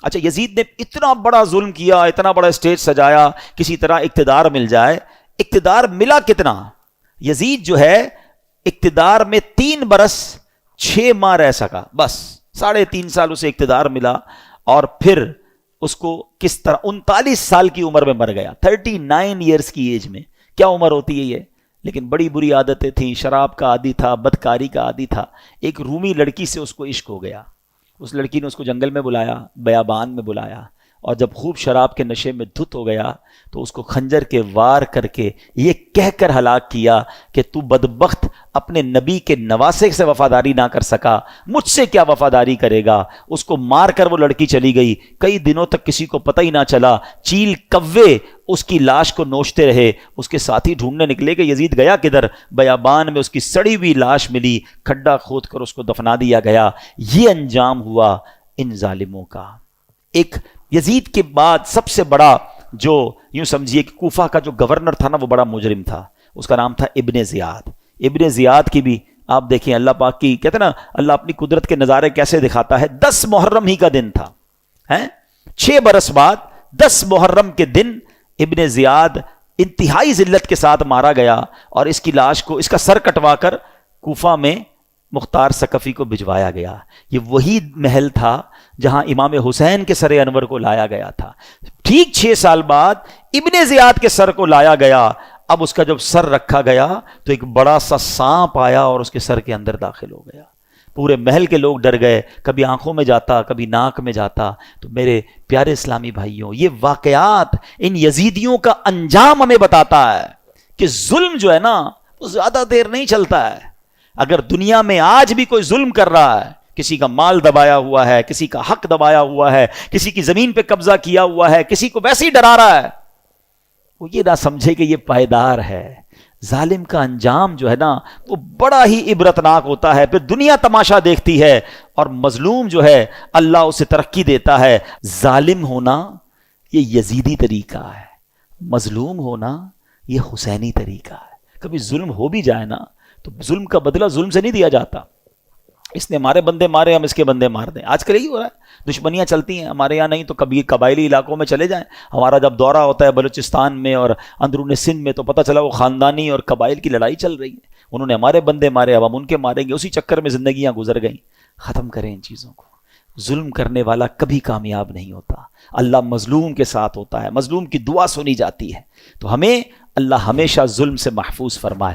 اچھا یزید نے اتنا بڑا ظلم کیا، اتنا بڑا اسٹیج سجایا، کسی طرح اقتدار مل جائے. اقتدار ملا کتنا؟ یزید جو ہے اقتدار میں 3 برس 6 ماہ رہ سکا، بس 3.5 سال اسے اقتدار ملا، اور پھر اس کو کس طرح 39 سال کی عمر میں مر گیا. 39 ایئرس کی ایج میں، کیا عمر ہوتی ہے یہ؟ لیکن بڑی بری عادتیں تھیں، شراب کا عادی تھا، بدکاری کا عادی تھا. ایک رومی لڑکی سے اس کو عشق ہو گیا. اس لڑکی نے اس کو جنگل میں بلایا، بیابان میں بلایا، اور جب خوب شراب کے نشے میں دھت ہو گیا تو اس کو خنجر کے وار کر کے یہ کہہ کر ہلاک کیا کہ تو بدبخت اپنے نبی کے نواسے سے وفاداری نہ کر سکا، مجھ سے کیا وفاداری کرے گا. اس کو مار کر وہ لڑکی چلی گئی. کئی دنوں تک کسی کو پتہ ہی نہ چلا. چیل کوے اس کی لاش کو نوچتے رہے. اس کے ساتھی ڈھونڈنے نکلے کہ یزید گیا کدھر. بیابان میں اس کی سڑی ہوئی لاش ملی، کھڈا کھود کر اس کو دفنا دیا گیا. یہ انجام ہوا ان ظالموں کا. ایک یزید کے بعد سب سے بڑا جو یوں سمجھیے کہ کوفہ کا جو گورنر تھا نا، وہ بڑا مجرم تھا. اس کا نام تھا ابن زیاد. ابن زیاد کی بھی آپ دیکھیں، اللہ پاک کی کہتے ہیں نا، اللہ اپنی قدرت کے نظارے کیسے دکھاتا ہے. 10 محرم ہی کا دن تھا، 6 برس بعد 10 محرم کے دن ابن زیاد انتہائی ذلت کے ساتھ مارا گیا، اور اس کی لاش کو، اس کا سر کٹوا کر کوفہ میں مختار ثقفی کو بھجوایا گیا. یہ وہی محل تھا جہاں امام حسین کے سر انور کو لایا گیا تھا. ٹھیک 6 سال بعد ابن زیاد کے سر کو لایا گیا. اب اس کا جب سر رکھا گیا تو ایک بڑا سا سانپ آیا اور اس کے سر کے اندر داخل ہو گیا. پورے محل کے لوگ ڈر گئے، کبھی آنکھوں میں جاتا، کبھی ناک میں جاتا. تو میرے پیارے اسلامی بھائیوں، یہ واقعات ان یزیدیوں کا انجام ہمیں بتاتا ہے کہ ظلم جو ہے نا، وہ زیادہ دیر نہیں چلتا ہے. اگر دنیا میں آج بھی کوئی ظلم کر رہا ہے، کسی کا مال دبایا ہوا ہے، کسی کا حق دبایا ہوا ہے، کسی کی زمین پہ قبضہ کیا ہوا ہے، کسی کو ویسے ہی ڈرا رہا ہے، وہ یہ نہ سمجھے کہ یہ پائیدار ہے. ظالم کا انجام جو ہے نا، وہ بڑا ہی عبرتناک ہوتا ہے. پھر دنیا تماشا دیکھتی ہے، اور مظلوم جو ہے اللہ اسے ترقی دیتا ہے. ظالم ہونا یہ یزیدی طریقہ ہے، مظلوم ہونا یہ حسینی طریقہ ہے. کبھی ظلم ہو بھی جائے نا تو ظلم کا بدلہ ظلم سے نہیں دیا جاتا. اس نے ہمارے بندے مارے، ہم اس کے بندے مار دیں. آج کل یہی ہو رہا ہے، دشمنیاں چلتی ہیں. ہمارے یہاں نہیں تو کبھی قبائلی علاقوں میں چلے جائیں. ہمارا جب دورہ ہوتا ہے بلوچستان میں اور اندرون سندھ میں، تو پتہ چلا وہ خاندانی اور قبائل کی لڑائی چل رہی ہے. انہوں نے ہمارے بندے مارے، اب ہم ان کے ماریں گے. اسی چکر میں زندگیاں گزر گئیں. ختم کریں ان چیزوں کو. ظلم کرنے والا کبھی کامیاب نہیں ہوتا. اللہ مظلوم کے ساتھ ہوتا ہے، مظلوم کی دعا سنی جاتی ہے. تو ہمیں اللہ ہمیشہ ظلم سے محفوظ فرمائے.